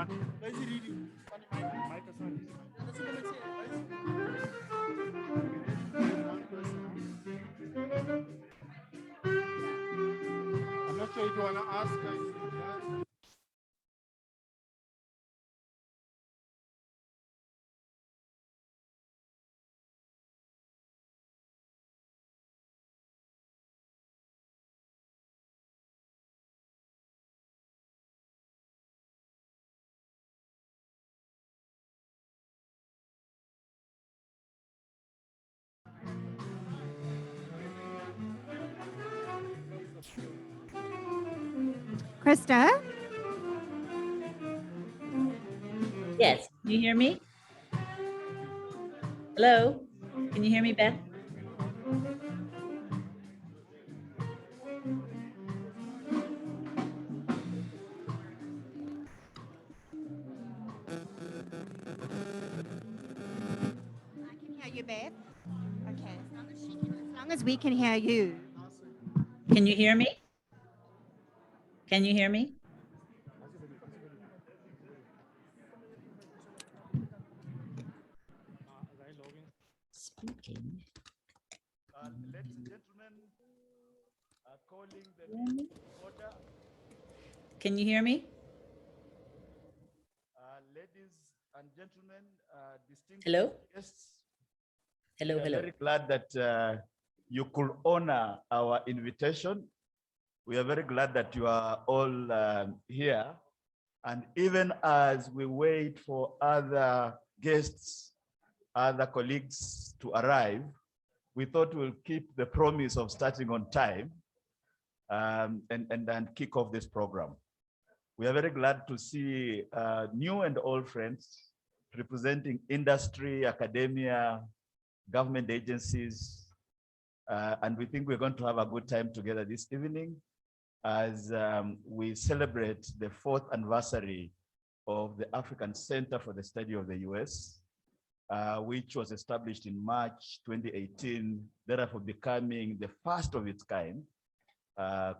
I'm not sure if you want to ask us. Krista? Yes, can you hear me? Hello, can you hear me, Beth? I can hear you, Beth. Okay, as long as we can hear you. Can you hear me? Can you hear me? Speaking. Ladies and gentlemen, calling the meeting order. Can you hear me? Ladies and gentlemen, distinguished Hello? guests, Hello, we are hello. very glad that you could honor our invitation. We are very glad that you are all here. And even as we wait for other guests, other colleagues to arrive, we thought we'll keep the promise of starting on time and kick off this program. We are very glad to see new and old friends representing industry, academia, government agencies, and we think we're going to have a good time together this evening as we celebrate the 4th anniversary of the African Center for the Study of the US, which was established in March 2018, therefore becoming the first of its kind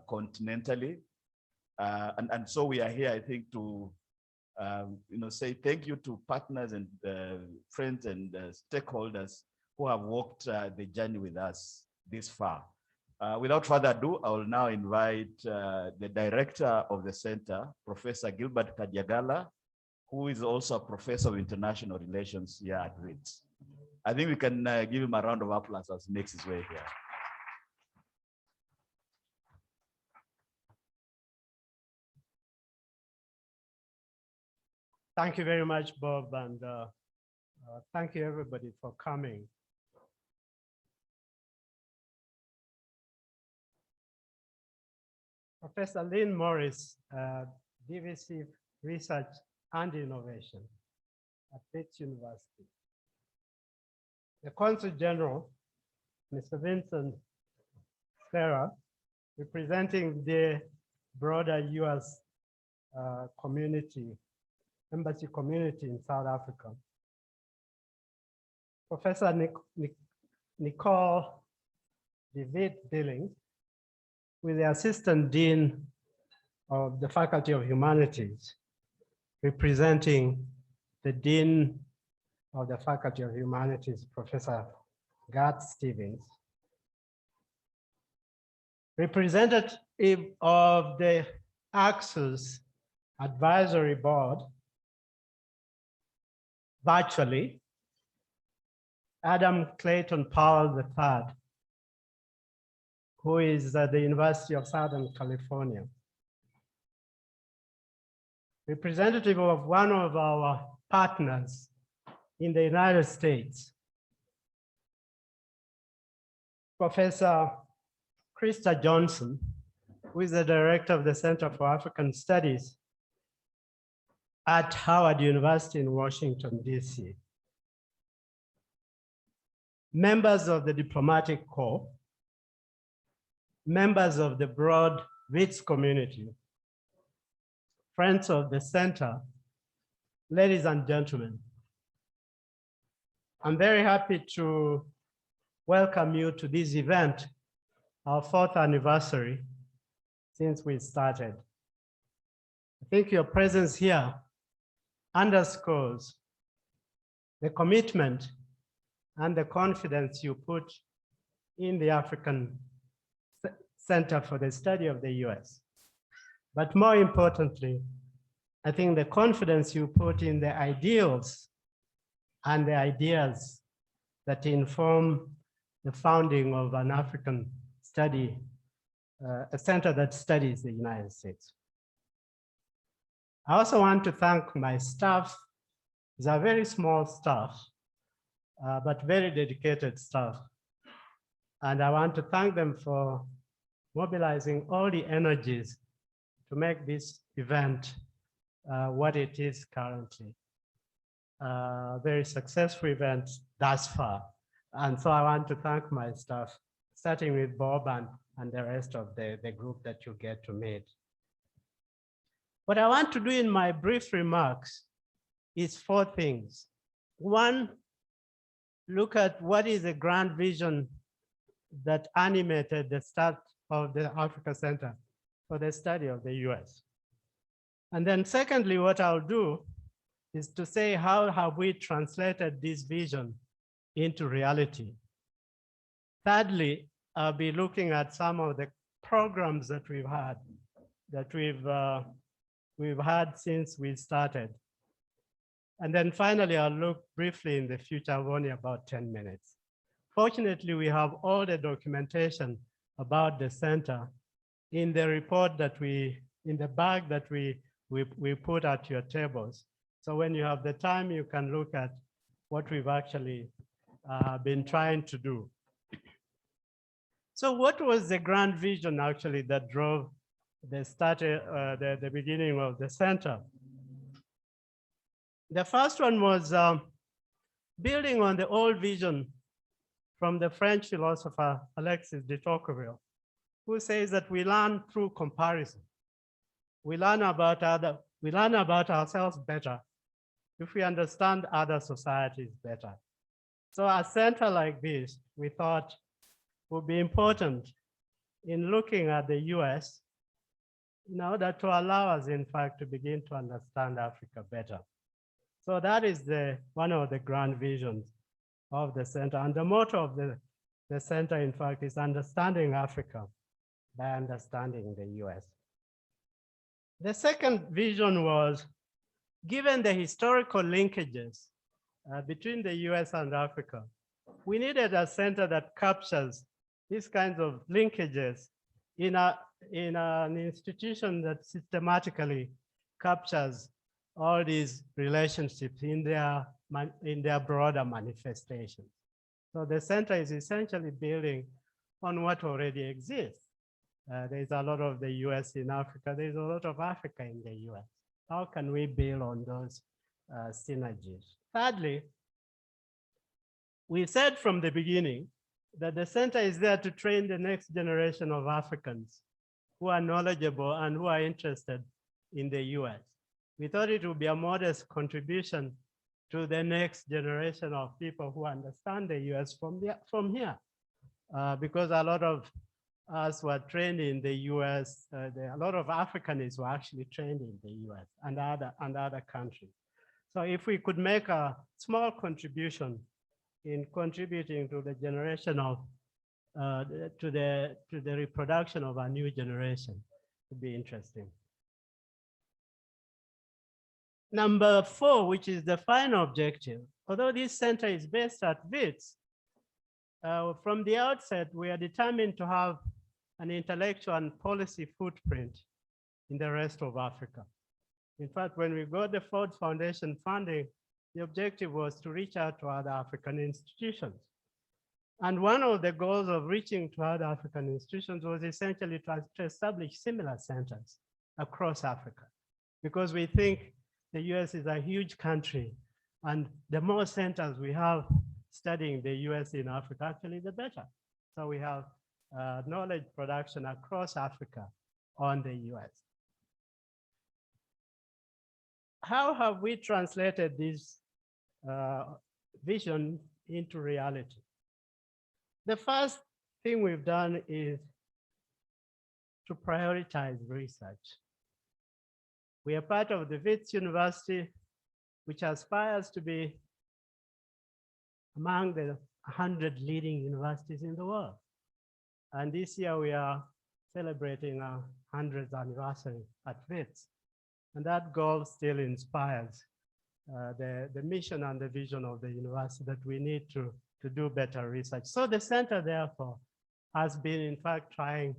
continentally. And so we are here, I think, to say thank you to partners and friends and stakeholders who have walked the journey with us this far. Without further ado, I will now invite the director of the center, Professor Gilbert Kadiagala, who is also a professor of international relations here at Wits. I think we can give him a round of applause as he makes his way here. Thank you very much, Bob, and thank you everybody for coming. Professor Lynn Morris, DVC Research and Innovation at Wits University. The Consul General, Mr. Vincent Serra, representing the broader US embassy community in South Africa. Professor Nicole David Billings, with the Assistant Dean of the Faculty of Humanities, representing the Dean of the Faculty of Humanities, Professor Gart Stevens. Representative of the Axis Advisory Board, virtually, Adam Clayton Powell III, who is at the University of Southern California. Representative of one of our partners in the United States, Professor Krista Johnson, who is the director of the Center for African Studies at Howard University in Washington, DC. Members of the diplomatic corps, members of the broad Wits community, friends of the center, ladies and gentlemen, I'm very happy to welcome you to this event, our 4th anniversary since we started. I think your presence here underscores the commitment and the confidence you put in the African Center for the Study of the US. But more importantly, I think the confidence you put in the ideals and the ideas that inform the founding of an African study, a center that studies the United States. I also want to thank my staff. It's a very small staff, but very dedicated staff. And I want to thank them for mobilizing all the energies to make this event what it is currently. Very successful event thus far. And so I want to thank my staff, starting with Bob and the rest of the group that you get to meet. What I want to do in my brief remarks is 4 things. 1, look at what is the grand vision that animated the start of the Africa Center for the Study of the US. And then secondly, what I'll do is to say, how have we translated this vision into reality? Thirdly, I'll be looking at some of the programs that we've had since we started. And then finally, I'll look briefly in the future. I've only about 10 minutes. Fortunately, we have all the documentation about the center in the report that in the bag that we put at your tables. So when you have the time, you can look at what we've actually been trying to do. So what was the grand vision actually that drove the beginning of the center? The first one was building on the old vision from the French philosopher Alexis de Tocqueville, who says that we learn through comparison. We learn about ourselves better if we understand other societies better. So a center like this, we thought would be important in looking at the US in order to allow us, in fact, to begin to understand Africa better. So that is one of the grand visions of the center. And the motto of the center, in fact, is understanding Africa by understanding the US. The second vision was, given the historical linkages between the US and Africa, we needed a center that captures these kinds of linkages in an institution that systematically captures all these relationships in their broader manifestations. So the center is essentially building on what already exists. There's a lot of the US in Africa. There's a lot of Africa in the US. How can we build on those synergies? Thirdly, we said from the beginning that the center is there to train the next generation of Africans who are knowledgeable and who are interested in the US. We thought it would be a modest contribution to the next generation of people who understand the US from here, because a lot of us were trained in the US. A lot of Africanists were actually trained in the US and other countries. So if we could make a small contribution in contributing to the generation of, to the reproduction of a new generation, it would be interesting. Number 4, which is the final objective, although this center is based at Wits, from the outset, we are determined to have an intellectual and policy footprint in the rest of Africa. In fact, when we got the Ford Foundation funding, the objective was to reach out to other African institutions. And one of the goals of reaching to other African institutions was essentially to establish similar centers across Africa, because we think the US is a huge country, and the more centers we have studying the US in Africa, actually the better. So we have knowledge production across Africa on the US. How have we translated this vision into reality? The first thing we've done is to prioritize research. We are part of the Wits University. which aspires to be among the 100 leading universities in the world. And this year we are celebrating our 100th anniversary at Wits. And that goal still inspires the mission and the vision of the university, that we need to do better research. So the center, therefore, has been, in fact, trying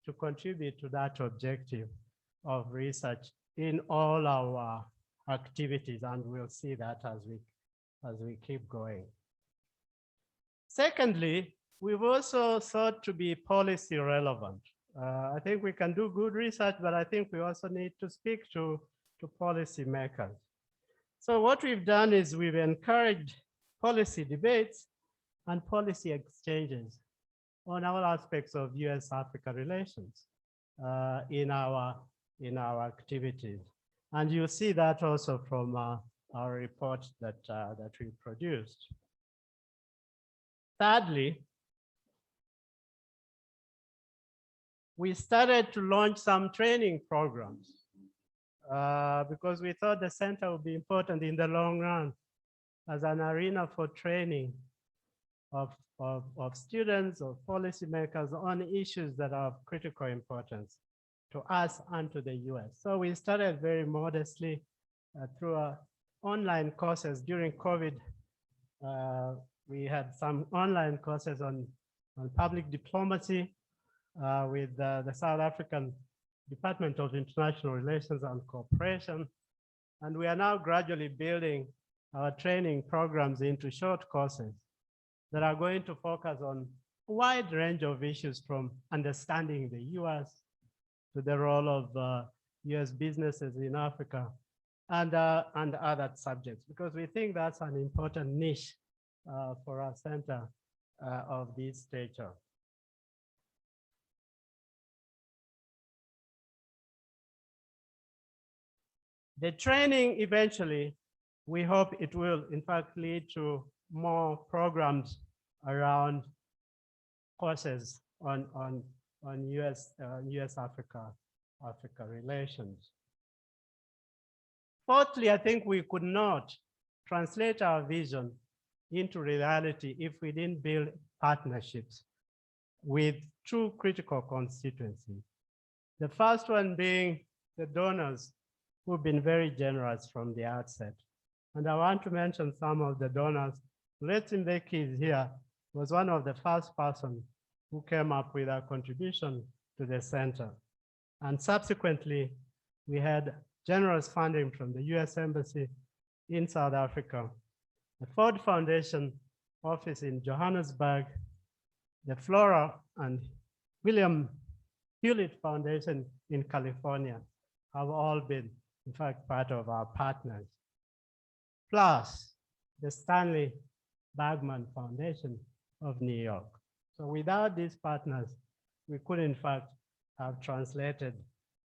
to contribute to that objective of research in all our activities, and we'll see that as we keep going. Secondly, we've also sought to be policy relevant. I think we can do good research, but I think we also need to speak to policy makers. So what we've done is we've encouraged policy debates and policy exchanges on all aspects of US-Africa relations in our activities. And you'll see that also from our report that we produced. Thirdly, we started to launch some training programs because we thought the center would be important in the long run as an arena for training of students or policymakers on issues that are of critical importance to us and to the US. So we started very modestly through online courses. During COVID, we had some online courses on public diplomacy with the South African Department of International Relations and Cooperation. And we are now gradually building our training programs into short courses that are going to focus on a wide range of issues, from understanding the US to the role of US businesses in Africa and other subjects, because we think that's an important niche for our center of this stature. The training eventually, we hope it will in fact lead to more programs around courses on US-Africa relations. Fourthly, I think we could not translate our vision into reality if we didn't build partnerships with two critical constituencies. The first one being the donors, who've been very generous from the outset. And I want to mention some of the donors. Wits University is here, was one of the first persons who came up with a contribution to the center. And subsequently, we had generous funding from the US Embassy in South Africa, the Ford Foundation office in Johannesburg, the Flora and William Hewlett Foundation in California have all been, in fact, part of our partners, plus the Stanley Bergman Foundation of New York. So without these partners, we could, in fact, have translated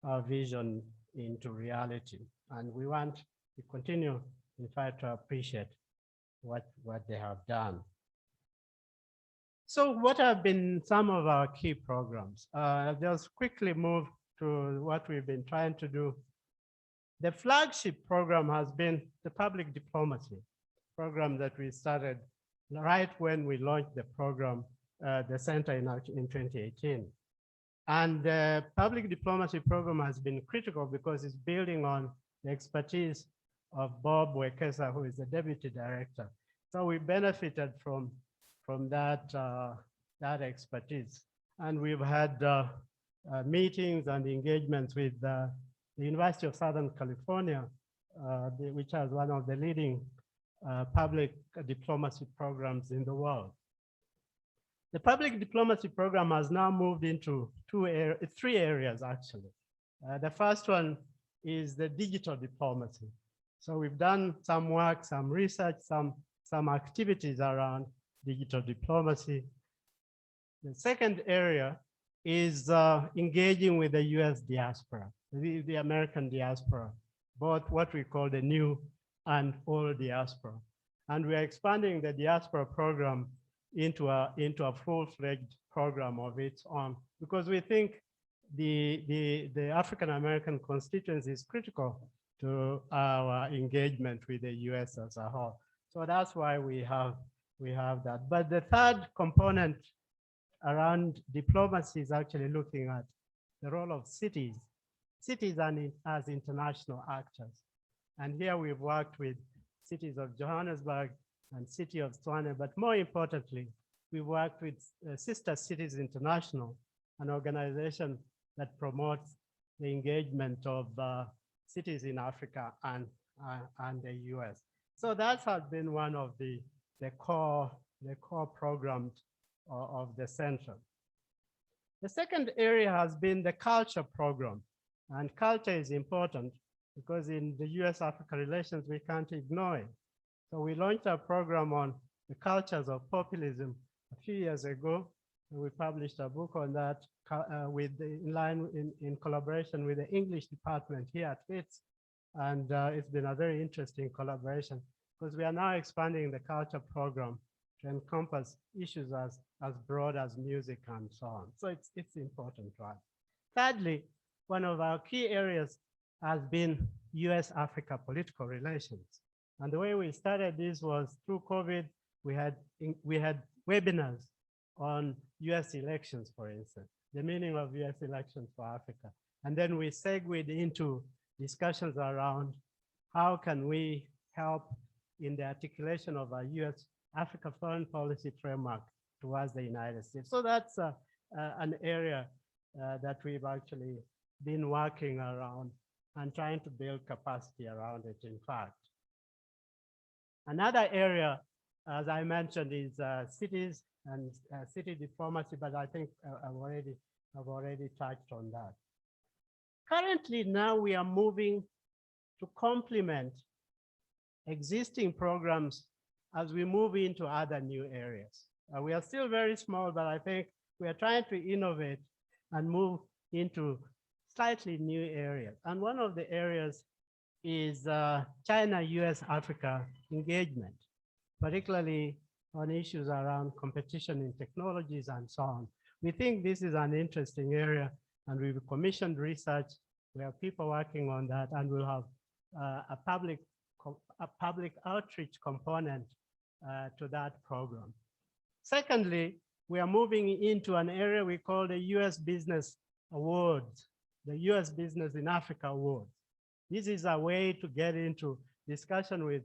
our vision into reality. And we want to continue, in fact, to appreciate what they have done. So what have been some of our key programs? I'll just quickly move to what we've been trying to do. The flagship program has been the public diplomacy program that we started right when we launched the program, the center in 2018. And the public diplomacy program has been critical because it's building on the expertise of Bob Wekesa, who is the deputy director. So we benefited from that, that expertise. And we've had meetings and engagements with the University of Southern California, which has one of the leading public diplomacy programs in the world. The public diplomacy program has now moved into three areas, actually. The first one is the digital diplomacy. So we've done some work, some research, some activities around digital diplomacy. The second area is engaging with the US diaspora, the American diaspora, both what we call the new and old diaspora. And we are expanding the diaspora program into a full-fledged program of its own, because we think the African-American constituency is critical to our engagement with the US as a whole. So that's why we have that. But the third component around diplomacy is actually looking at the role of cities as international actors. And here we've worked with cities of Johannesburg and city of Tshwane, but more importantly, we worked with Sister Cities International, an organization that promotes the engagement of cities in Africa and the US. So that has been one of the core programs of the center. The second area has been the culture program, and culture is important because in the US-Africa relations, we can't ignore it. So we launched a program on the cultures of populism a few years ago, and we published a book on that in collaboration with the English department here at Wits. And it's been a very interesting collaboration because we are now expanding the culture program to encompass issues as broad as music and so on. So it's important to us. Thirdly, one of our key areas has been US-Africa political relations. And the way we started this was through COVID. We had webinars on US elections, for instance, the meaning of US elections for Africa. And then we segued into discussions around how can we help in the articulation of our US-Africa foreign policy framework towards the United States. So that's an area that we've actually been working around and trying to build capacity around it, in fact. Another area, as I mentioned, is cities and city diplomacy, but I think I've already touched on that. Currently, now we are moving to complement existing programs as we move into other new areas. We are still very small, but I think we are trying to innovate and move into slightly new areas. And one of the areas is China, US, Africa engagement, particularly on issues around competition in technologies and so on. We think this is an interesting area, and we've commissioned research. We have people working on that, and we'll have a public outreach component to that program. Secondly, we are moving into an area we call the US Business Awards, the US Business in Africa Awards. This is a way to get into discussion with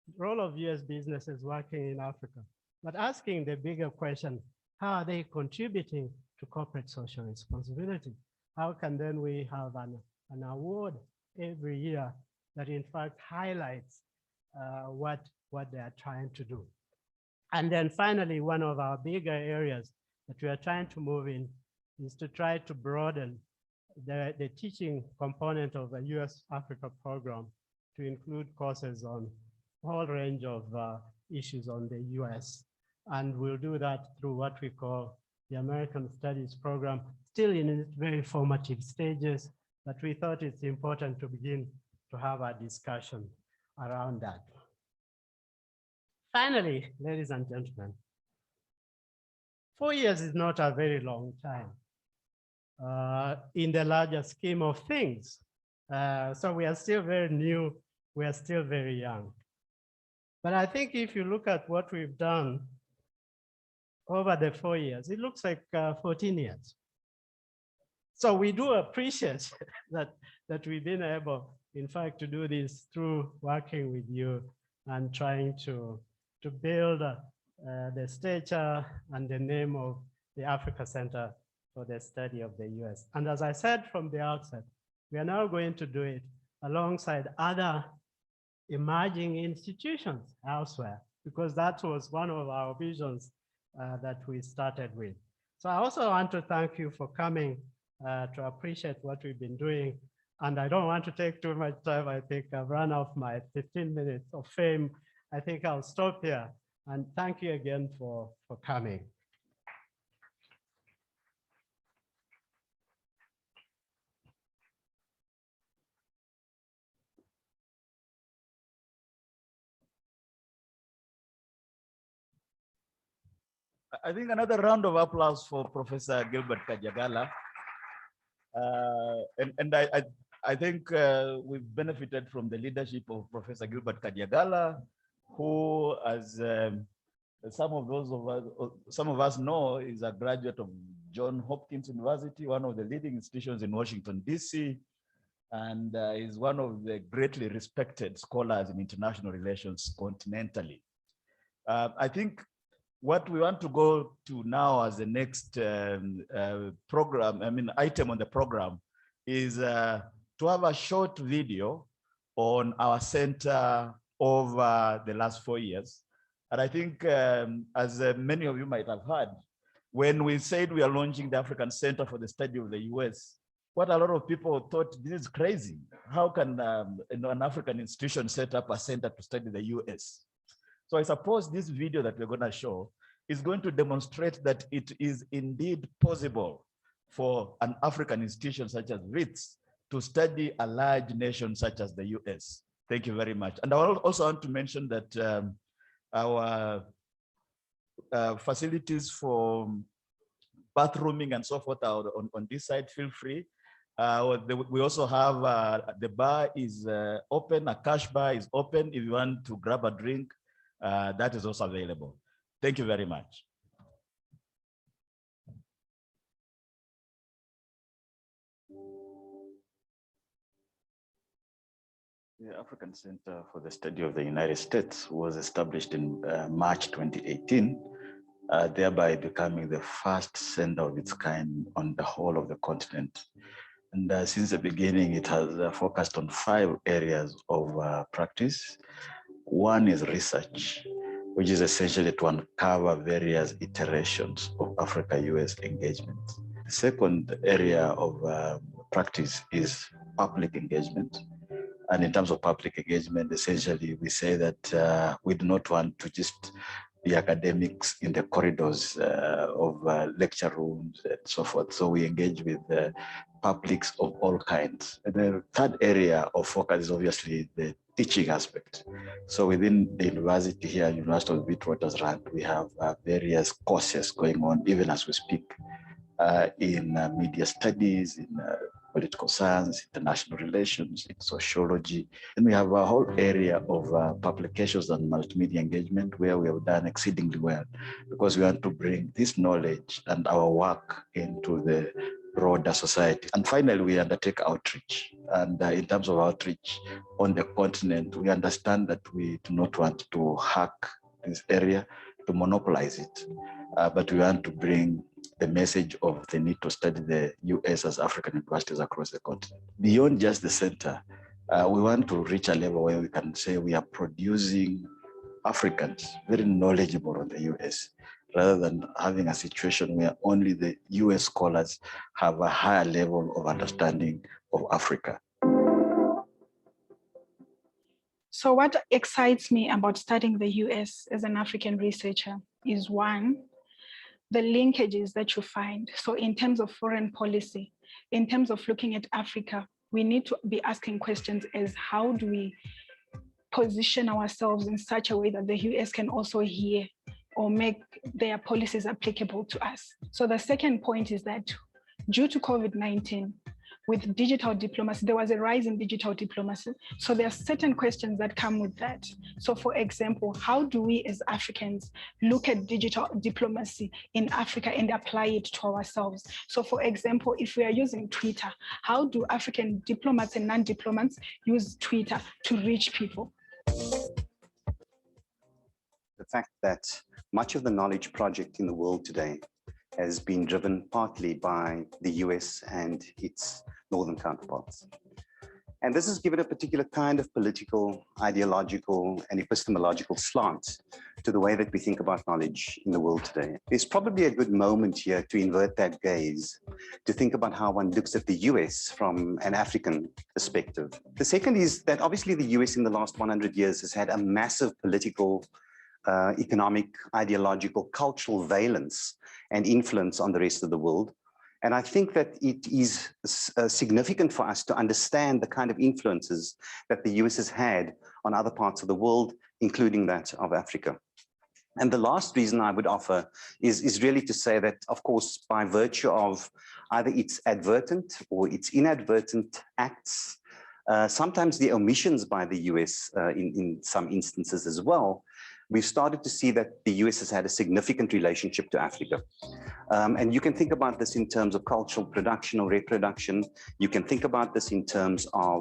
the role of US businesses working in Africa, but asking the bigger question, how are they contributing to corporate social responsibility? How can then we have an award every year that in fact highlights what they are trying to do? And then finally, one of our bigger areas that we are trying to move in is to try to broaden the teaching component of the US-Africa program to include courses on a whole range of issues on the US. And we'll do that through what we call the American Studies program, still in its very formative stages, but we thought it's important to begin to have a discussion around that. Finally, ladies and gentlemen, 4 years is not a very long time in the larger scheme of things. So we are still very new, we are still very young. But I think if you look at what we've done over the 4 years, it looks like 14 years. So we do appreciate that we've been able, in fact, to do this through working with you and trying to build the stature and the name of the Africa Center for the Study of the US. And as I said from the outset, we are now going to do it alongside other emerging institutions elsewhere, because that was one of our visions that we started with. So I also want to thank you for coming to appreciate what we've been doing. And I don't want to take too much time. I think I've run off my 15 minutes of fame. I think I'll stop here. And thank you again for coming. I think another round of applause for Professor Gilbert Kajagala. I think we've benefited from the leadership of Professor Gilbert Kadiagala, who, as some of us know, is a graduate of Johns Hopkins University, one of the leading institutions in Washington, D.C., and is one of the greatly respected scholars in international relations continentally. I think what we want to go to now as the next item on the program is to have a short video on our center over the last 4 years. And I think, as many of you might have heard, when we said we are launching the African Center for the Study of the US, what a lot of people thought, this is crazy. How can an African institution set up a center to study the US? So I suppose this video that we're going to show is going to demonstrate that it is indeed possible for an African institution such as Wits to study a large nation such as the US. Thank you very much. And I also want to mention that our facilities for bathrooming and so forth are on this side. Feel free. We also have the bar is open, a cash bar is open. If you want to grab a drink, that is also available. Thank you very much. The African Center for the Study of the United States was established in March 2018, thereby becoming the first center of its kind on the whole of the continent. And since the beginning, it has focused on 5 areas of practice. One is research, which is essentially to uncover various iterations of Africa-US engagement. The second area of practice is public engagement. And in terms of public engagement, essentially, we say that we do not want to just be academics in the corridors of lecture rooms and so forth. So we engage with publics of all kinds. And the third area of focus is obviously the teaching aspect. So within the university here, University of Witwatersrand, we have various courses going on, even as we speak, in media studies, in political science, international relations, in sociology. And we have a whole area of publications and multimedia engagement where we have done exceedingly well, because we want to bring this knowledge and our work into the broader society. And finally, we undertake outreach. And in terms of outreach on the continent, we understand that we do not want to hack this area, to monopolize it, but we want to bring the message of the need to study the US as African universities across the continent. Beyond just the center, we want to reach a level where we can say we are producing Africans very knowledgeable on the US, rather than having a situation where only the US scholars have a higher level of understanding of Africa. So what excites me about studying the US as an African researcher is, one, the linkages that you find. So in terms of foreign policy, in terms of looking at Africa, we need to be asking questions as how do we position ourselves in such a way that the US can also hear or make their policies applicable to us. So the second point is that due to COVID-19, with digital diplomacy, there was a rise in digital diplomacy. So there are certain questions that come with that. So for example, how do we as Africans look at digital diplomacy in Africa and apply it to ourselves? So for example, if we are using Twitter, how do African diplomats and non-diplomats use Twitter to reach people? The fact that much of the knowledge project in the world today has been driven partly by the US and its northern counterparts. And this has given a particular kind of political, ideological, and epistemological slant to the way that we think about knowledge in the world today. It's probably a good moment here to invert that gaze, to think about how one looks at the US from an African perspective. The second is that obviously the US in the last 100 years has had a massive political, economic, ideological, cultural valence and influence on the rest of the world. And I think that it is significant for us to understand the kind of influences that the US has had on other parts of the world, including that of Africa. And the last reason I would offer is really to say that, of course, by virtue of either its advertent or its inadvertent acts, sometimes the omissions by the US in some instances as well, we've started to see that the US has had a significant relationship to Africa. And you can think about this in terms of cultural production or reproduction. You can think about this in terms of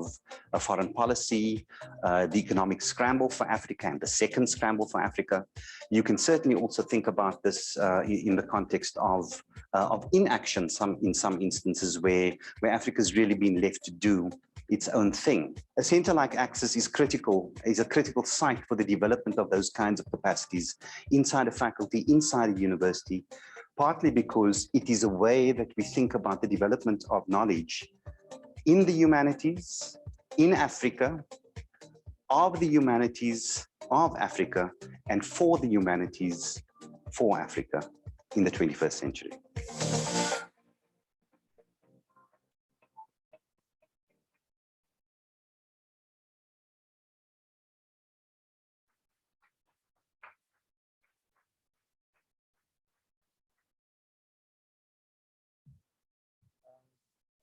foreign policy, the economic scramble for Africa and the second scramble for Africa. You can certainly also think about this in the context of inaction in some instances where Africa's really been left to do its own thing. A center like Access is a critical site for the development of those kinds of capacities inside a faculty, inside a university, partly because it is a way that we think about the development of knowledge in the humanities, in Africa, of the humanities of Africa, and for the humanities for Africa in the 21st century.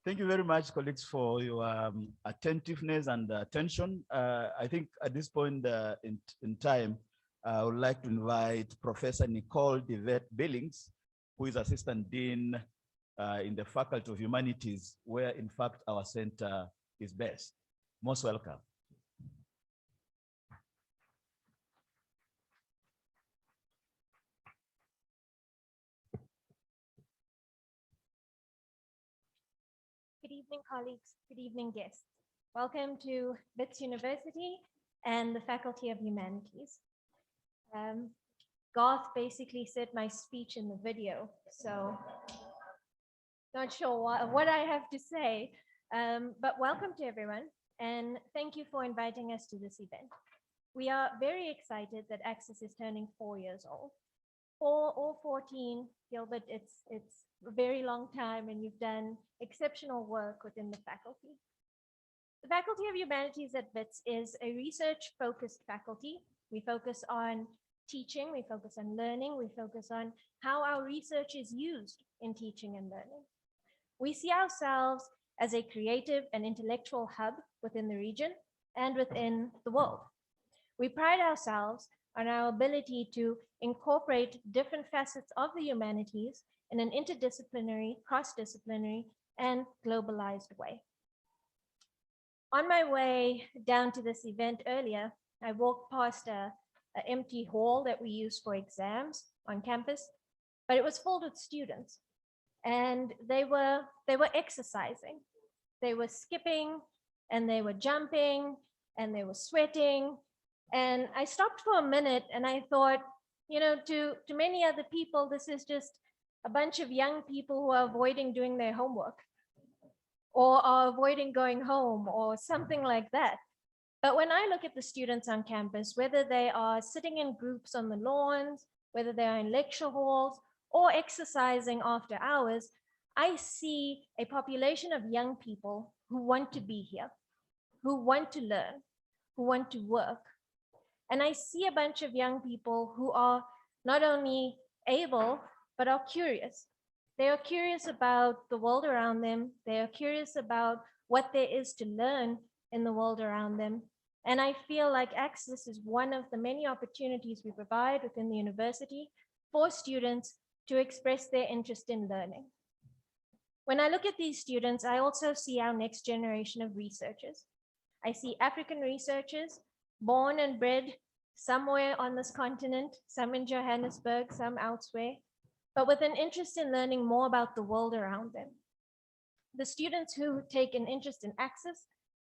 Thank you very much, colleagues, for your attentiveness and attention. I think at this point in time, I would like to invite Professor Nicole Devet Billings, who is Assistant Dean in the Faculty of Humanities, where in fact our center is based. Most welcome. Good evening, colleagues. Good evening, guests. Welcome to Wits University and the Faculty of Humanities. Garth basically said my speech in the video, so not sure what I have to say, but welcome to everyone, and thank you for inviting us to this event. We are very excited that Access is turning 4 years old. Or 14, Gilbert, it's a very long time, and you've done exceptional work within the faculty. The Faculty of Humanities at Wits is a research-focused faculty. We focus on teaching, we focus on learning, we focus on how our research is used in teaching and learning. We see ourselves as a creative and intellectual hub within the region and within the world. We pride ourselves on our ability to incorporate different facets of the humanities in an interdisciplinary, cross-disciplinary, and globalized way. On my way down to this event earlier, I walked past an empty hall that we use for exams on campus, but it was filled with students, and they were exercising. They were skipping, and they were jumping, and they were sweating. And I stopped for a minute and I thought, you know, to many other people, this is just a bunch of young people who are avoiding doing their homework or are avoiding going home or something like that. But when I look at the students on campus, whether they are sitting in groups on the lawns, whether they are in lecture halls or exercising after hours, I see a population of young people who want to be here, who want to learn, who want to work. And I see a bunch of young people who are not only able, but are curious. They are curious about the world around them. They are curious about what there is to learn in the world around them. And I feel like Access is one of the many opportunities we provide within the university for students to express their interest in learning. When I look at these students, I also see our next generation of researchers. I see African researchers born and bred somewhere on this continent, some in Johannesburg, some elsewhere, but with an interest in learning more about the world around them. The students who take an interest in Access,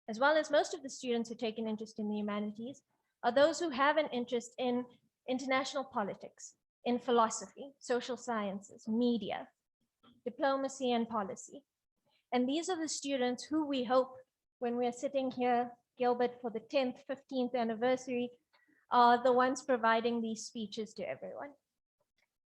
as well as most of the students who take an interest in the humanities, are those who have an interest in international politics, in philosophy, social sciences, media, diplomacy, and policy. And these are the students who we hope, when we're sitting here, Gilbert, for the 10th, 15th anniversary, are the ones providing these speeches to everyone.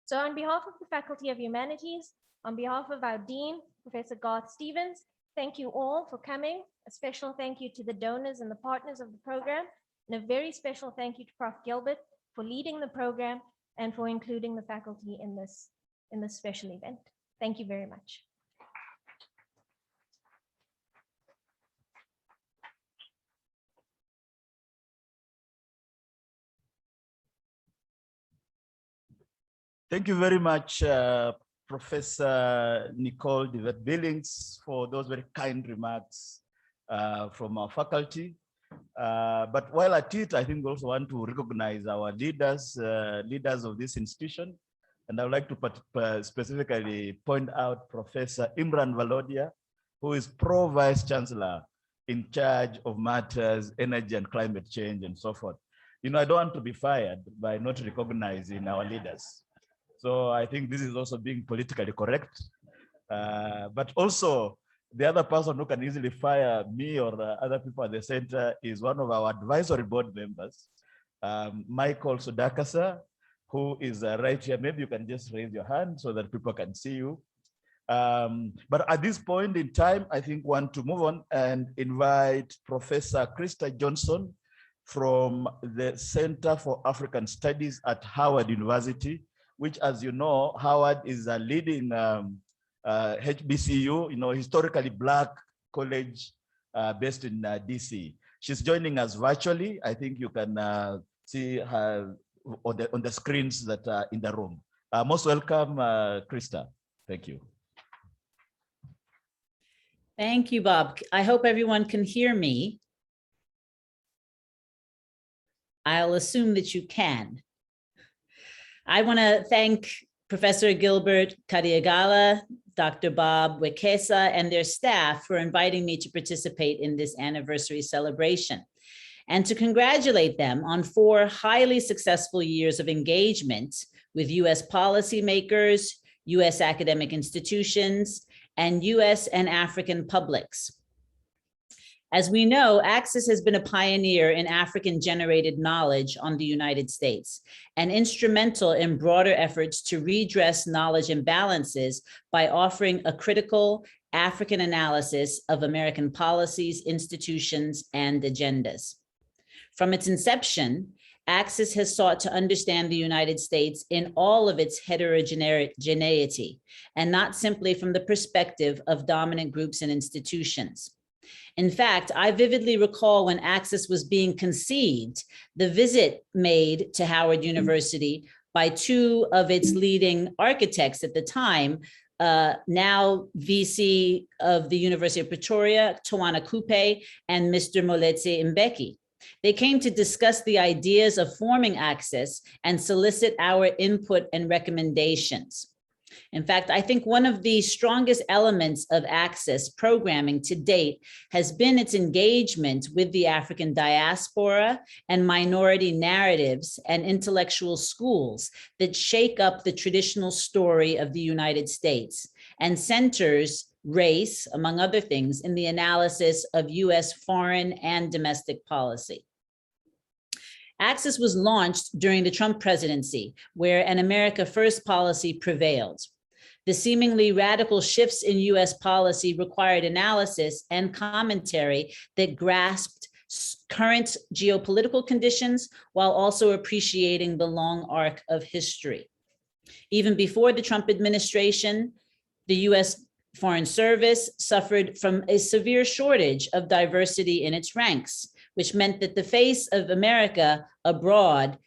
So on behalf of the Faculty of Humanities, on behalf of our Dean, Professor Garth Stevens, thank you all for coming. A special thank you to the donors and the partners of the program, and a very special thank you to Prof. Gilbert for leading the program and for including the faculty in this special event. Thank you very much. Thank you very much, Professor Nicole Devet Billings, for those very kind remarks from our faculty. But while at it, I think we also want to recognize our leaders, leaders of this institution. And I would like to specifically point out Professor Imran Valodia, who is Pro-Vice Chancellor in charge of matters, energy and climate change and so forth. You know, I don't want to be fired by not recognizing our leaders. So I think this is also being politically correct. But also, the other person who can easily fire me or other people at the center is one of our advisory board members, Michael Sudakasa, who is right here. Maybe you can just raise your hand so that people can see you. But at this point in time, I think want to move on and invite Professor Krista Johnson from the Center for African Studies at Howard University, which, as you know, Howard is a leading HBCU, you know, historically Black college based in DC. She's joining us virtually. I think you can see her on the screens that are in the room. Most welcome, Krista. Thank you. Thank you, Bob. I hope everyone can hear me. I'll assume that you can. I want to thank Professor Gilbert Kadiagala, Dr. Bob Wekesa, and their staff for inviting me to participate in this anniversary celebration, and to congratulate them on 4 highly successful years of engagement with US policymakers, US academic institutions, and US and African publics. As we know, Access has been a pioneer in African-generated knowledge on the United States and instrumental in broader efforts to redress knowledge imbalances by offering a critical African analysis of American policies, institutions, and agendas. From its inception, Access has sought to understand the United States in all of its heterogeneity, and not simply from the perspective of dominant groups and institutions. In fact, I vividly recall when Access was being conceived, the visit made to Howard University by 2 of its leading architects at the time, now VC of the University of Pretoria, Tawana Coupe, and Mr. Moletse Mbeki. They came to discuss the ideas of forming Access and solicit our input and recommendations. In fact, I think one of the strongest elements of Access programming to date has been its engagement with the African diaspora and minority narratives and intellectual schools that shake up the traditional story of the United States and centers race, among other things, in the analysis of US foreign and domestic policy. Access was launched during the Trump presidency, where an America First policy prevailed. The seemingly radical shifts in US policy required analysis and commentary that grasped current geopolitical conditions while also appreciating the long arc of history. Even before the Trump administration, the US Foreign Service suffered from a severe shortage of diversity in its ranks, which meant that the face of America abroad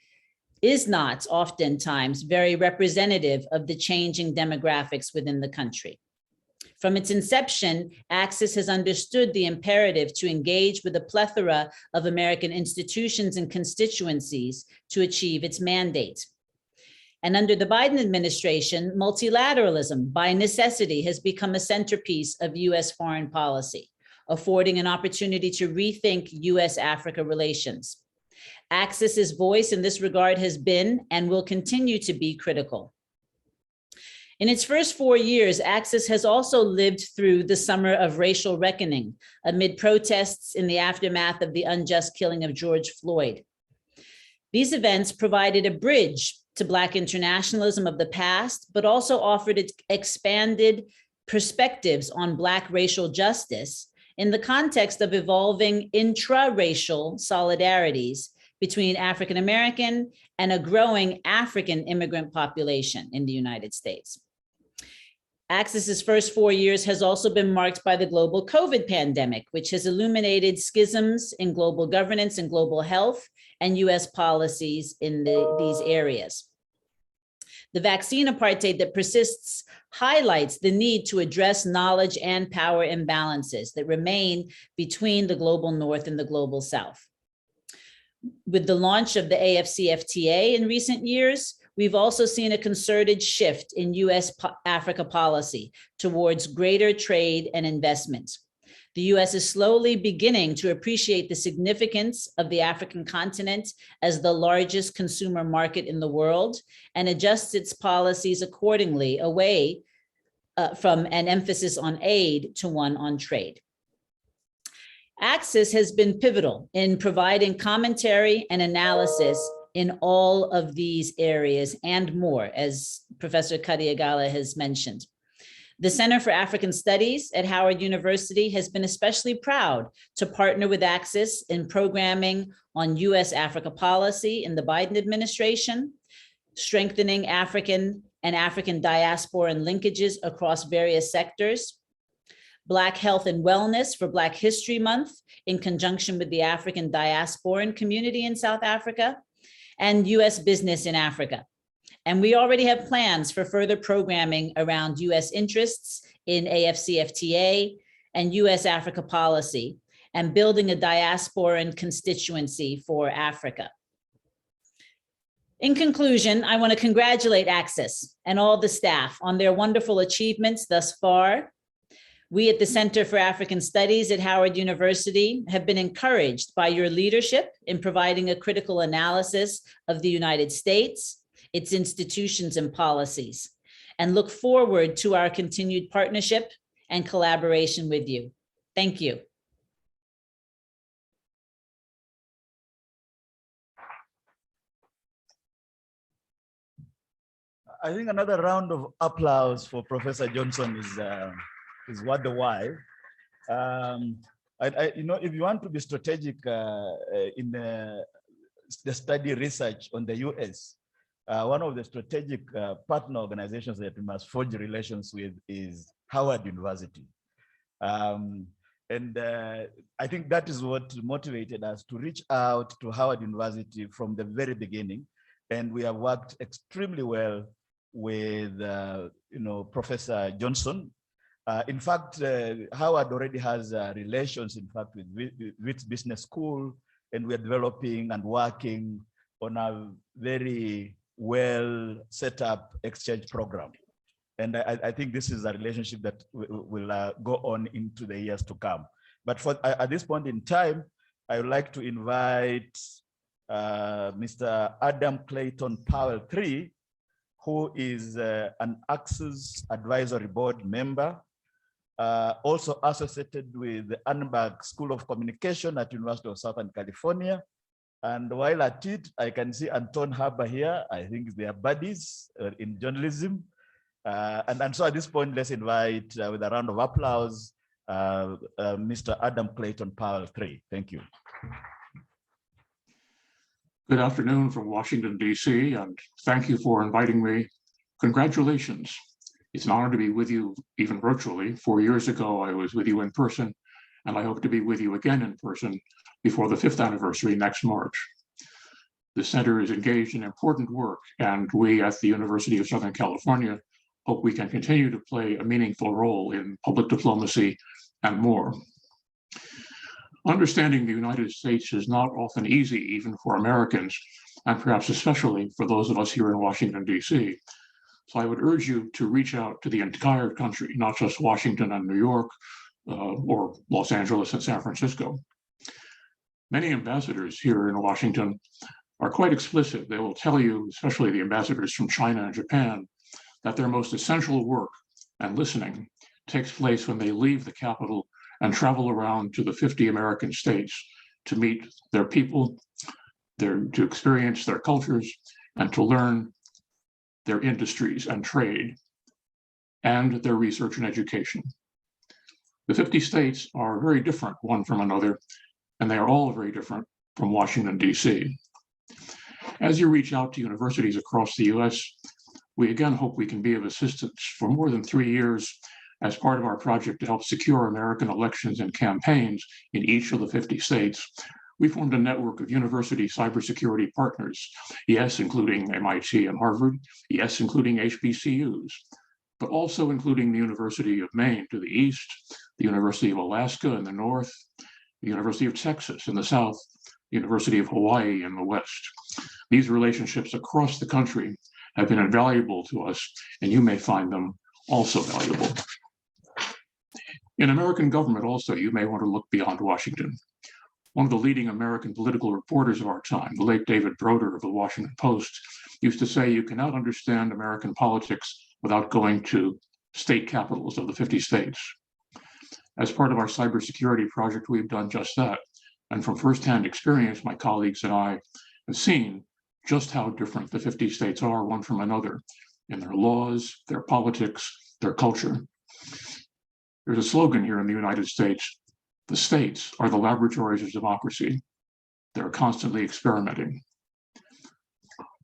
is not oftentimes very representative of the changing demographics within the country. From its inception, Access has understood the imperative to engage with a plethora of American institutions and constituencies to achieve its mandate. And under the Biden administration, multilateralism by necessity has become a centerpiece of US foreign policy, affording an opportunity to rethink US-Africa relations. Access's voice in this regard has been and will continue to be critical. In its first 4 years, Access has also lived through the summer of racial reckoning amid protests in the aftermath of the unjust killing of George Floyd. These events provided a bridge to Black internationalism of the past, but also offered expanded perspectives on Black racial justice in the context of evolving intra-racial solidarities between African American and a growing African immigrant population in the United States. Access's first 4 years has also been marked by the global COVID pandemic, which has illuminated schisms in global governance and global health and US policies in these areas. The vaccine apartheid that persists highlights the need to address knowledge and power imbalances that remain between the global North and the global South. With the launch of the AFCFTA in recent years, we've also seen a concerted shift in US-Africa policy towards greater trade and investment. The US is slowly beginning to appreciate the significance of the African continent as the largest consumer market in the world and adjusts its policies accordingly, away from an emphasis on aid to one on trade. Access has been pivotal in providing commentary and analysis in all of these areas and more, as Professor Kadiagala has mentioned. The Center for African Studies at Howard University has been especially proud to partner with Access in programming on US-Africa policy in the Biden administration, strengthening African and African diaspora and linkages across various sectors, Black Health and Wellness for Black History Month in conjunction with the African diasporan community in South Africa, and US Business in Africa. And we already have plans for further programming around US interests in AFCFTA and US Africa policy, and building a diasporan constituency for Africa. In conclusion, I want to congratulate Access and all the staff on their wonderful achievements thus far. We at the Center for African Studies at Howard University have been encouraged by your leadership in providing a critical analysis of the United States, its institutions and policies, and look forward to our continued partnership and collaboration with you. Thank you. I think another round of applause for Professor Johnson is what the why. You know, if you want to be strategic in the study research on the US, one of the strategic partner organizations that we must forge relations with is Howard University. I think that is what motivated us to reach out to Howard University from the very beginning. And we have worked extremely well with you know, Professor Johnson. In fact, Howard already has relations, in fact, with Wits Business School, and we're developing and working on a very well set up exchange program. And I think this is a relationship that will go on into the years to come. But for at this point in time, I would like to invite Mr. Adam Clayton Powell III, who is an Access Advisory Board member, also associated with the Annenberg School of Communication at University of Southern California. And while at it, I can see Anton Haber here. I think they are buddies in journalism. And so at this point, let's invite, with a round of applause, Mr. Adam Clayton Powell III. Thank you. Good afternoon from Washington, D.C., and thank you for inviting me. Congratulations. It's an honor to be with you, even virtually. 4 years ago, I was with you in person, and I hope to be with you again in person before the 5th anniversary next March. The center is engaged in important work, and we at the University of Southern California hope we can continue to play a meaningful role in public diplomacy and more. Understanding the United States is not often easy, even for Americans, and perhaps especially for those of us here in Washington, D.C. So I would urge you to reach out to the entire country, not just Washington and New York, or Los Angeles and San Francisco. Many ambassadors here in Washington are quite explicit. They will tell you, especially the ambassadors from China and Japan, that their most essential work and listening takes place when they leave the capital and travel around to the 50 American states to meet their people, to experience their cultures, and to learn their industries and trade, and their research and education. The 50 states are very different one from another, and they are all very different from Washington, D.C. As you reach out to universities across the US, we again hope we can be of assistance. For more than 3 years, as part of our project to help secure American elections and campaigns in each of the 50 states, we formed a network of university cybersecurity partners, yes, including MIT and Harvard, yes, including HBCUs, but also including the University of Maine to the east, the University of Alaska in the north, the University of Texas in the south, the University of Hawaii in the west. These relationships across the country have been invaluable to us, and you may find them also valuable. In American government also, you may want to look beyond Washington. One of the leading American political reporters of our time, the late David Broder of the Washington Post, used to say you cannot understand American politics without going to state capitals of the 50 states. As part of our cybersecurity project, we've done just that. And from firsthand experience, my colleagues and I have seen just how different the 50 states are one from another in their laws, their politics, their culture. There's a slogan here in the United States: the states are the laboratories of democracy. They're constantly experimenting.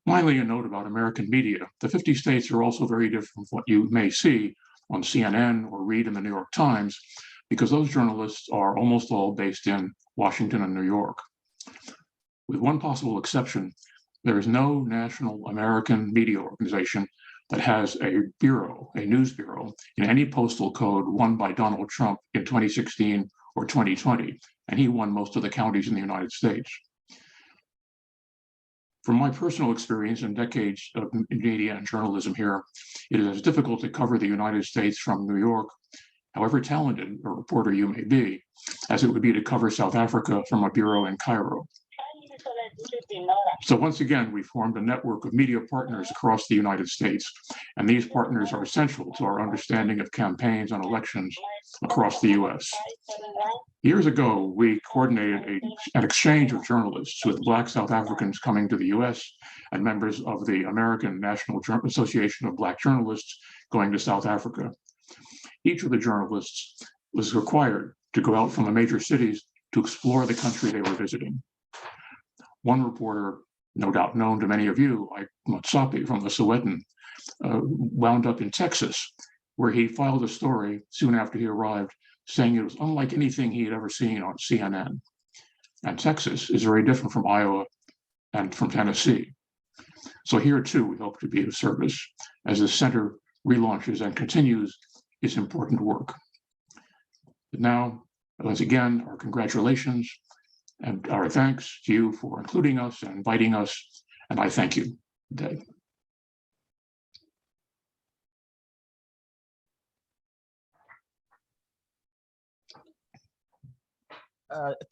Finally, a note about American media. The 50 states are also very different from what you may see on CNN or read in the New York Times, because those journalists are almost all based in Washington and New York. With one possible exception, there is no national American media organization that has a bureau, a news bureau, in any postal code won by Donald Trump in 2016 or 2020, and he won most of the counties in the United States. From my personal experience and decades of media and journalism here, it is as difficult to cover the United States from New York, however talented a reporter you may be, as it would be to cover South Africa from a bureau in Cairo. So once again, we formed a network of media partners across the United States, and these partners are essential to our understanding of campaigns and elections across the US. Years ago, we coordinated an exchange of journalists with Black South Africans coming to the US and members of the American National Association of Black Journalists going to South Africa. Each of the journalists was required to go out from the major cities to explore the country they were visiting. One reporter, no doubt known to many of you, like Motsapi from the Sowetan, wound up in Texas, where he filed a story soon after he arrived, saying it was unlike anything he had ever seen on CNN. And Texas is very different from Iowa and from Tennessee. So here too, we hope to be of service as the center relaunches and continues its important work. But now, once again, our congratulations and our thanks to you for including us and inviting us, and I thank you today.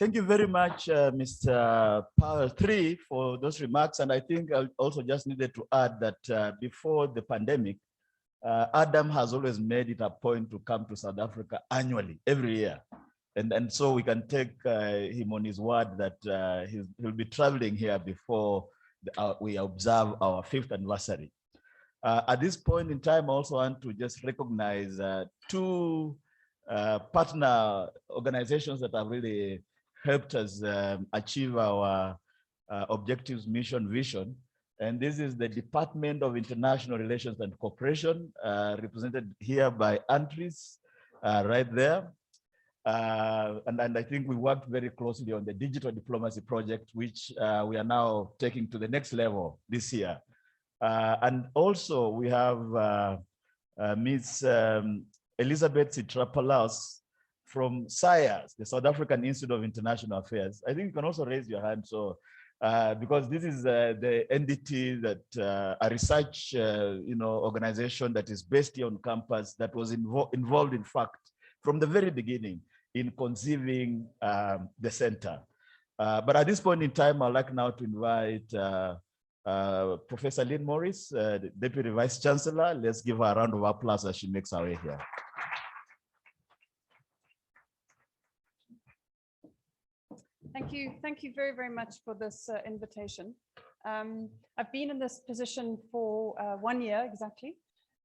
Thank you very much, Mr. Powell III, for those remarks. And I think I also just needed to add that before the pandemic, Adam has always made it a point to come to South Africa annually, every year. And so we can take him on his word that he'll be traveling here before we observe our 5th anniversary. At this point in time, I also want to just recognize two partner organizations that have really helped us achieve our objectives, mission, vision. And this is the Department of International Relations and Cooperation, represented here by Andres, right there. And I think we worked very closely on the digital diplomacy project, which we are now taking to the next level this year. And also we have Ms. Elizabeth Sitrapalas from SIAS, the South African Institute of International Affairs. I think you can also raise your hand. So, because this is the NDT that a research organization that is based here on campus that was involved, in fact, from the very beginning in conceiving the center. But at this point in time, I'd like now to invite Professor Lynn Morris, the Deputy Vice Chancellor. Let's give her a round of applause as she makes her way here. Thank you very, very much for this invitation. I've been in this position for 1 year exactly,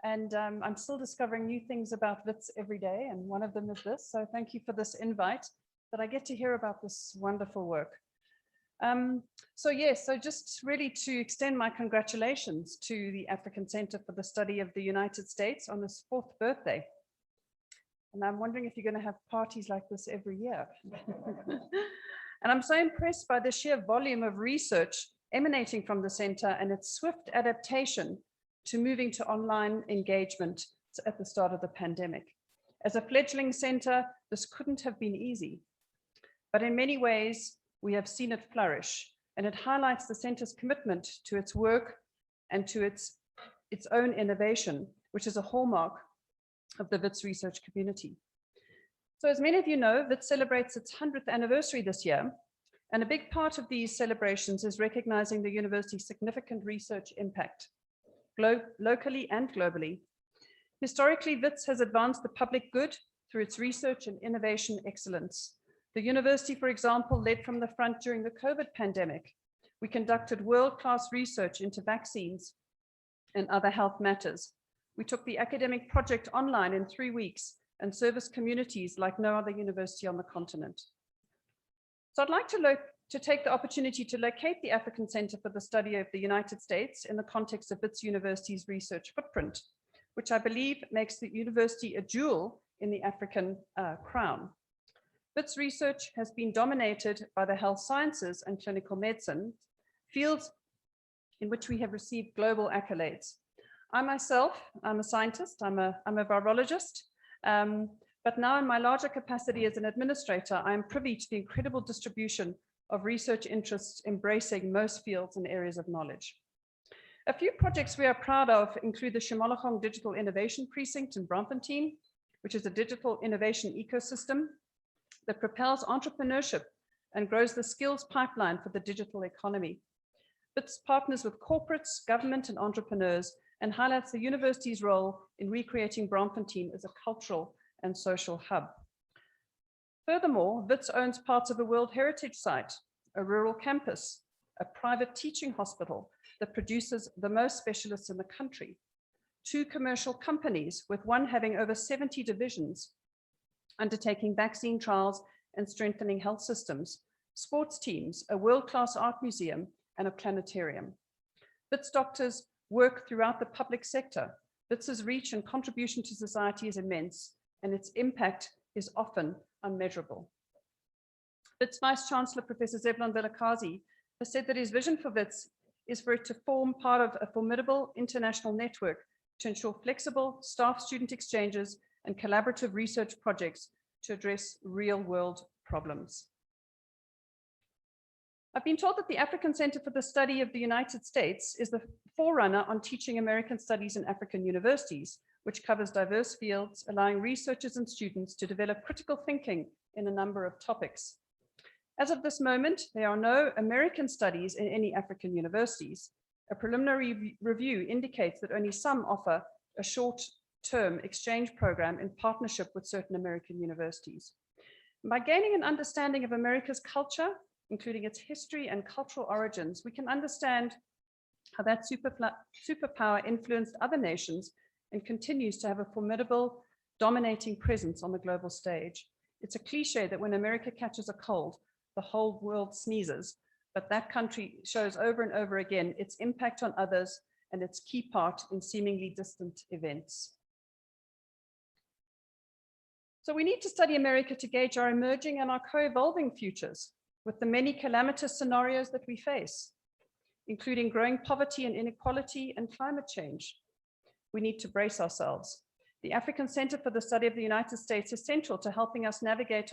and I'm still discovering new things about Wits every day, and one of them is this. So thank you for this invite, that I get to hear about this wonderful work. So just really to extend my congratulations to the African Center for the Study of the United States on its 4th birthday. And I'm wondering if you're going to have parties like this every year. And I'm so impressed by the sheer volume of research emanating from the center and its swift adaptation to moving to online engagement at the start of the pandemic. As a fledgling center, this couldn't have been easy, but in many ways, we have seen it flourish, and it highlights the center's commitment to its work and to its own innovation, which is a hallmark of the Wits research community. So as many of you know, Wits celebrates its 100th anniversary this year, and a big part of these celebrations is recognizing the university's significant research impact, locally and globally. Historically, Wits has advanced the public good through its research and innovation excellence. The university, for example, led from the front during the COVID pandemic. We conducted world-class research into vaccines and other health matters. We took the academic project online in 3 weeks and serviced communities like no other university on the continent. So I'd like to take the opportunity to locate the African Center for the Study of the United States in the context of Wits University's research footprint, which I believe makes the university a jewel in the African crown. Wits research has been dominated by the health sciences and clinical medicine, fields in which we have received global accolades. I myself, I'm a scientist, I'm a virologist, but now in my larger capacity as an administrator, I am privy to the incredible distribution of research interests embracing most fields and areas of knowledge. A few projects we are proud of include the Shimologong Digital Innovation Precinct in Braamfontein, which is a digital innovation ecosystem that propels entrepreneurship and grows the skills pipeline for the digital economy. Wits partners with corporates, government, and entrepreneurs and highlights the university's role in recreating Braamfontein as a cultural and social hub. Furthermore, Wits owns parts of a World Heritage Site, a rural campus, a private teaching hospital that produces the most specialists in the country, 2 commercial companies, with one having over 70 divisions, undertaking vaccine trials and strengthening health systems, sports teams, a world-class art museum, and a planetarium. Wits doctors work throughout the public sector. Wits's reach and contribution to society is immense, and its impact is often unmeasurable. Wits Vice Chancellor, Professor Zebulon Vilakazi, has said that his vision for Wits is for it to form part of a formidable international network to ensure flexible staff-student exchanges and collaborative research projects to address real-world problems. I've been told that the African Center for the Study of the United States is the forerunner on teaching American studies in African universities, which covers diverse fields, allowing researchers and students to develop critical thinking in a number of topics. As of this moment, there are no American studies in any African universities. A preliminary review indicates that only some offer a short-term exchange program in partnership with certain American universities. By gaining an understanding of America's culture, including its history and cultural origins, we can understand how that superpower influenced other nations and continues to have a formidable, dominating presence on the global stage. It's a cliche that when America catches a cold, the whole world sneezes, but that country shows over and over again its impact on others and its key part in seemingly distant events. So we need to study America to gauge our emerging and our co-evolving futures with the many calamitous scenarios that we face, including growing poverty and inequality and climate change. We need to brace ourselves. The African Center for the Study of the United States is central to helping us navigate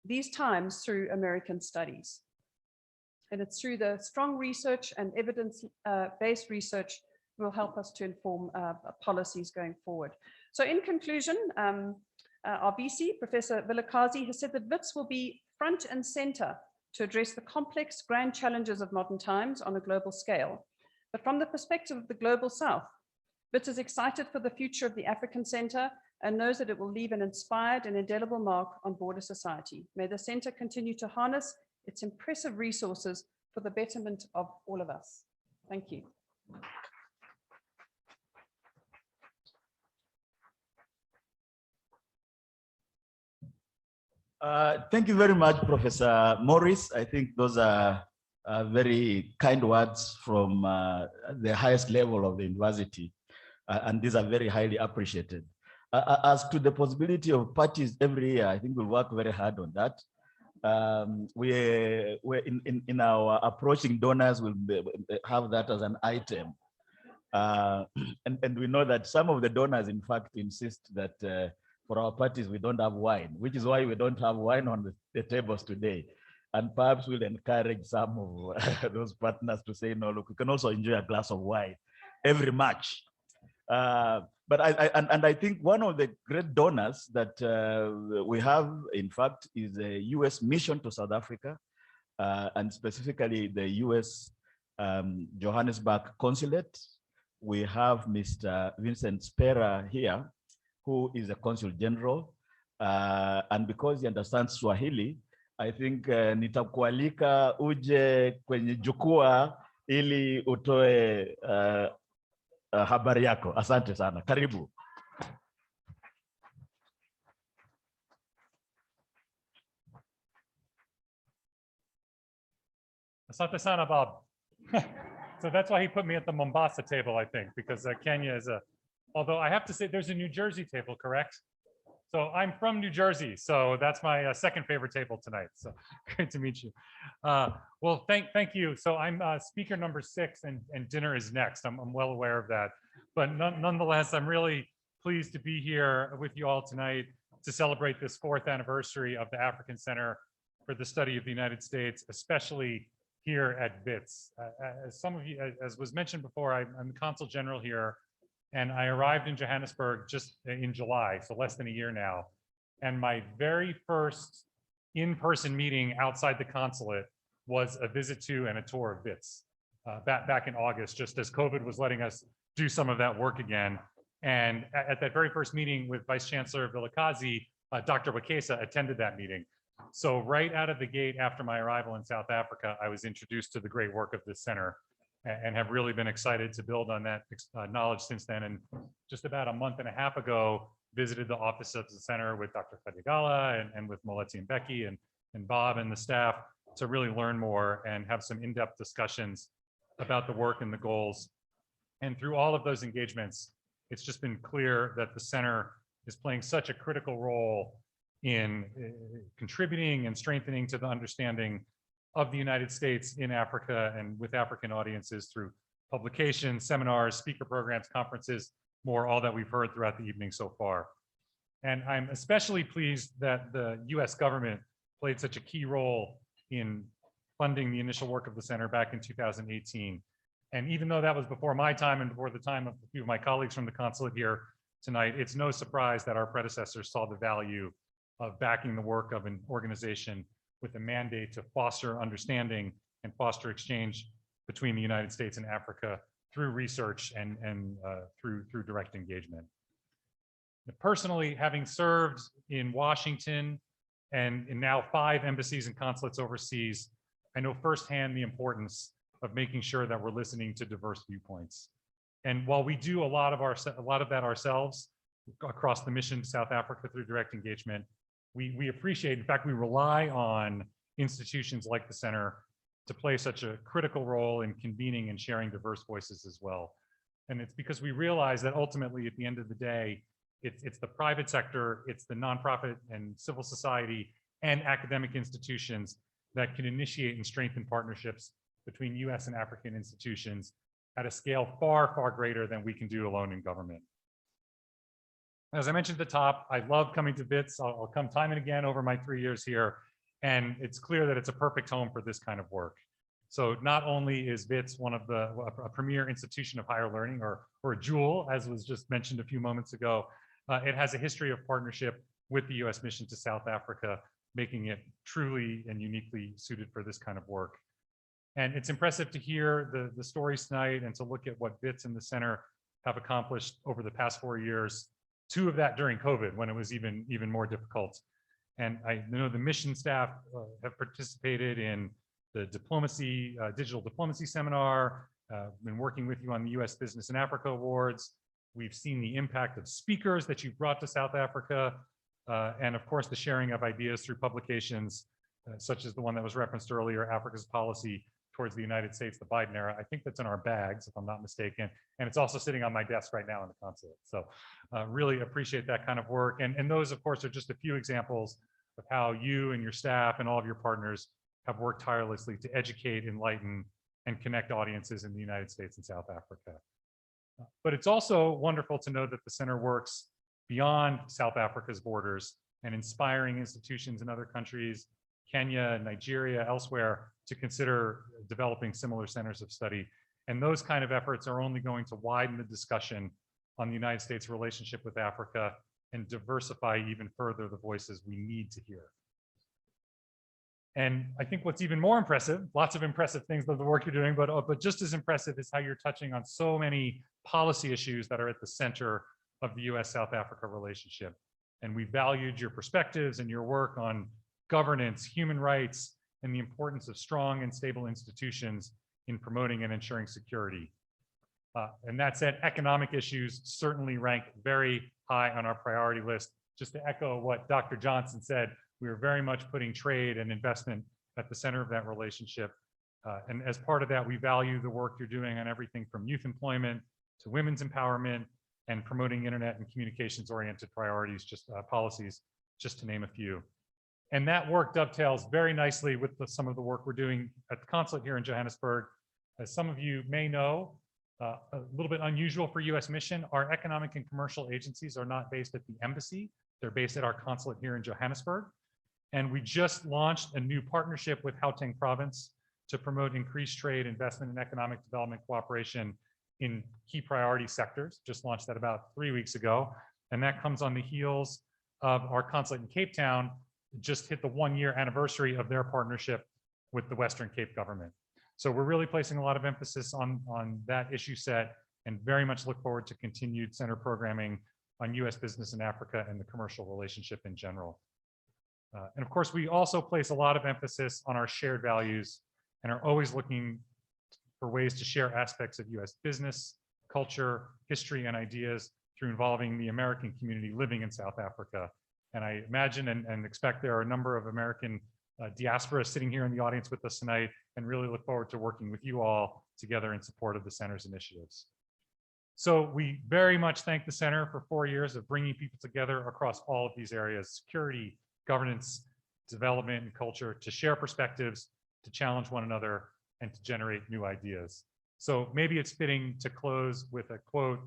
these times through American studies. And it's through the strong research and evidence-based research will help us to inform policies going forward. So in conclusion, our VC, Professor Vilakazi, has said that Wits will be front and center to address the complex grand challenges of modern times on a global scale. But from the perspective of the global South, Wits is excited for the future of the African Center and knows that it will leave an inspired and indelible mark on broader society. May the center continue to harness its impressive resources for the betterment of all of us. Thank you. Thank you very much, Professor Morris. I think those are very kind words from the highest level of the university, and these are very highly appreciated. As to the possibility of parties every year, I think we'll work very hard on that. we're in our approaching donors, we'll have that as an item. And we know that some of the donors, in fact, insist that for our parties, we don't have wine, which is why we don't have wine on the tables today. And perhaps we'll encourage some of those partners to say, no, look, we can also enjoy a glass of wine every match. But I think one of the great donors that we have, in fact, is the US mission to South Africa, and specifically the US Johannesburg Consulate. We have Mr. Vincent Spera here, who is a Consul General. And because he understands Swahili, I think nitakualika uje kwenye jukwaa ili utoe habari yako. Asante sana. Karibu. Asante sana, Bob. So that's why he put me at the Mombasa table, I think, because Kenya is although I have to say there's a New Jersey table, correct? So I'm from New Jersey, so that's my second favorite table tonight. So great to meet you. Well, thank you. So I'm speaker number 6, and dinner is next. I'm well aware of that. But nonetheless, I'm really pleased to be here with you all tonight to celebrate this 4th anniversary of the African Center for the Study of the United States, especially here at Wits. As some of you, as was mentioned before, I'm the Consul General here, and I arrived in Johannesburg just in July, so less than a year now. And my very first in-person meeting outside the consulate was a visit to and a tour of Wits back in August, just as COVID was letting us do some of that work again. And at that very first meeting with Vice Chancellor Vilakazi, Dr. Wakesa attended that meeting. So right out of the gate after my arrival in South Africa, I was introduced to the great work of this center and have really been excited to build on that knowledge since then. And just about a month and a half ago, visited the office of the center with Dr. Kadigala and with Moletsi and Becky and Bob and the staff to really learn more and have some in-depth discussions about the work and the goals. And through all of those engagements, it's just been clear that the center is playing such a critical role in contributing and strengthening to the understanding of the United States in Africa and with African audiences through publications, seminars, speaker programs, conferences, more, all that we've heard throughout the evening so far. And I'm especially pleased that the US government played such a key role in funding the initial work of the center back in 2018. And even though that was before my time and before the time of a few of my colleagues from the consulate here tonight, it's no surprise that our predecessors saw the value of backing the work of an organization with a mandate to foster understanding and foster exchange between the United States and Africa through research and through direct engagement. Personally, having served in Washington and in now 5 embassies and consulates overseas, I know firsthand the importance of making sure that we're listening to diverse viewpoints. And while we do a lot of that ourselves across the mission to South Africa through direct engagement, we appreciate, in fact, we rely on institutions like the center to play such a critical role in convening and sharing diverse voices as well. And it's because we realize that ultimately, at the end of the day, it's the private sector, it's the nonprofit and civil society and academic institutions that can initiate and strengthen partnerships between US and African institutions at a scale far, far greater than we can do alone in government. As I mentioned at the top, I love coming to Wits. I'll come time and again over my 3 years here, and it's clear that it's a perfect home for this kind of work. So not only is Wits one of a premier institution of higher learning, or a jewel, as was just mentioned a few moments ago, it has a history of partnership with the US mission to South Africa, making it truly and uniquely suited for this kind of work. And it's impressive to hear the stories tonight and to look at what Wits and the center have accomplished over the past 4 years. 2 of that during COVID, when it was even more difficult. And I know the mission staff have participated in the diplomacy, digital diplomacy seminar, been working with you on the US Business in Africa Awards. We've seen the impact of speakers that you've brought to South Africa, and of course the sharing of ideas through publications, such as the one that was referenced earlier, Africa's Policy Towards the United States, the Biden Era. I think that's in our bags, if I'm not mistaken. And it's also sitting on my desk right now in the consulate. So really appreciate that kind of work. And those, of course, are just a few examples of how you and your staff and all of your partners have worked tirelessly to educate, enlighten, and connect audiences in the United States and South Africa. But it's also wonderful to know that the center works beyond South Africa's borders and inspiring institutions in other countries, Kenya, Nigeria, elsewhere, to consider developing similar centers of study. And those kind of efforts are only going to widen the discussion on the United States' relationship with Africa and diversify even further the voices we need to hear. And I think what's even more impressive, lots of impressive things about the work you're doing, but just as impressive is how you're touching on so many policy issues that are at the center of the US-South Africa relationship. And we valued your perspectives and your work on governance, human rights, and the importance of strong and stable institutions in promoting and ensuring security. And that said, economic issues certainly rank very high on our priority list. Just to echo what Dr. Johnson said, we are very much putting trade and investment at the center of that relationship. And as part of that, we value the work you're doing on everything from youth employment to women's empowerment and promoting internet and communications-oriented priorities, policies, just to name a few. And that work dovetails very nicely with some of the work we're doing at the consulate here in Johannesburg. As some of you may know, a little bit unusual for US Mission, our economic and commercial agencies are not based at the embassy. They're based at our consulate here in Johannesburg. And we just launched a new partnership with Gauteng province to promote increased trade, investment, and economic development cooperation in key priority sectors. Just launched that about 3 weeks ago. And that comes on the heels of our consulate in Cape Town, just hit the 1-year anniversary of their partnership with the Western Cape government. So we're really placing a lot of emphasis on that issue set and very much look forward to continued center programming on US business in Africa and the commercial relationship in general. And of course, we also place a lot of emphasis on our shared values and are always looking for ways to share aspects of US business, culture, history, and ideas through involving the American community living in South Africa. And I imagine and expect there are a number of American diaspora sitting here in the audience with us tonight, and really look forward to working with you all together in support of the center's initiatives. So we very much thank the center for 4 years of bringing people together across all of these areas: security, governance, development, and culture, to share perspectives, to challenge one another, and to generate new ideas. So maybe it's fitting to close with a quote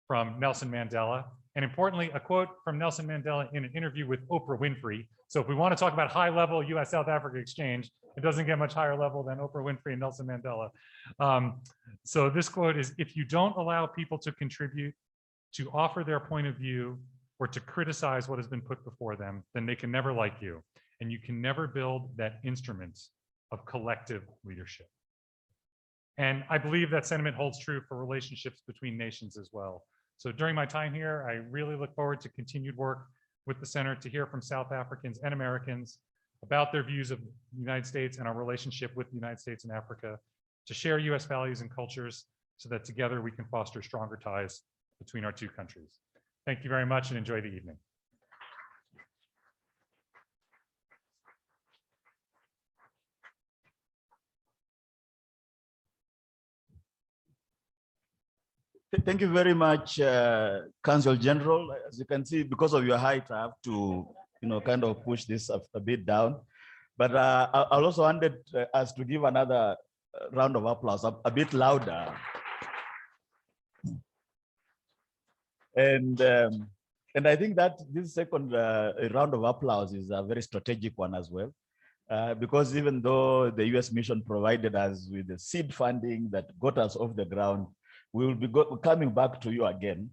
from Nelson Mandela, and importantly, a quote from Nelson Mandela in an interview with Oprah Winfrey. So if we want to talk about high-level US-South Africa exchange, it doesn't get much higher level than Oprah Winfrey and Nelson Mandela. So this quote is, "If you don't allow people to contribute, to offer their point of view, or to criticize what has been put before them, then they can never like you, and you can never build that instrument of collective leadership." And I believe that sentiment holds true for relationships between nations as well. So during my time here, I really look forward to continued work with the center to hear from South Africans and Americans about their views of the United States and our relationship with the United States and Africa, to share US values and cultures so that together we can foster stronger ties between our two countries. Thank you very much and enjoy the evening. Thank you very much, Counsel General. As you can see, because of your height, I have to, kind of push this a bit down. But I also wanted us to give another round of applause, a bit louder. And I think that this second round of applause is a very strategic one as well. Because even though the US mission provided us with the seed funding that got us off the ground, we will be coming back to you again.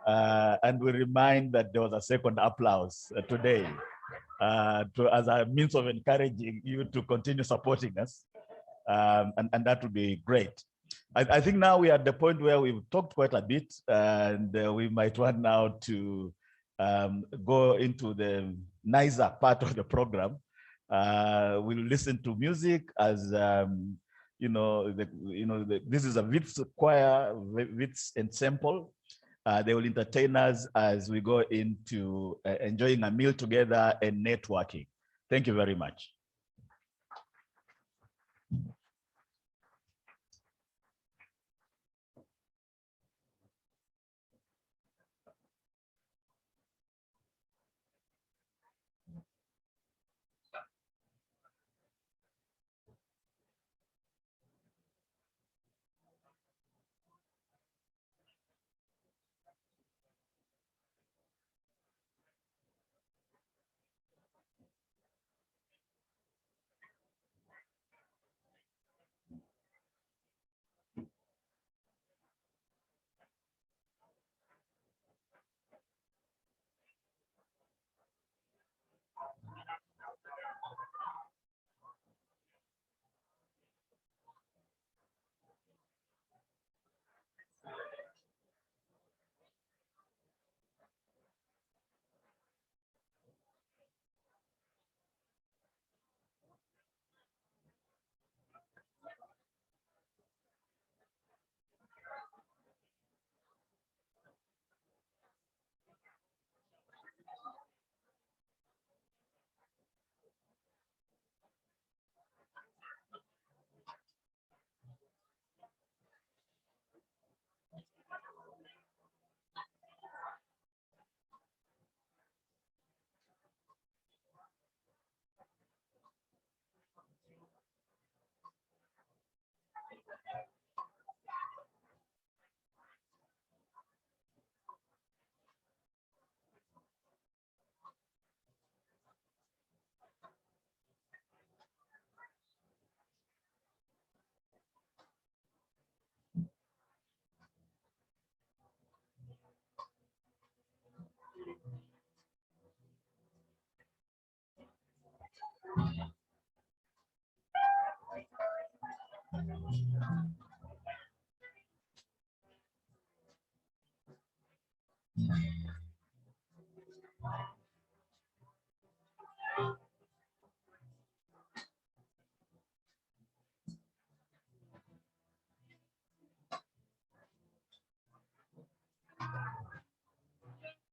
And we remind that there was a second applause today as a means of encouraging you to continue supporting us. And that would be great. I think now we are at the point where we've talked quite a bit, and we might want now to go into the nicer part of the program. We'll listen to music as this is a Wits choir, Wits ensemble. They will entertain us as we go into enjoying a meal together and networking. Thank you very much.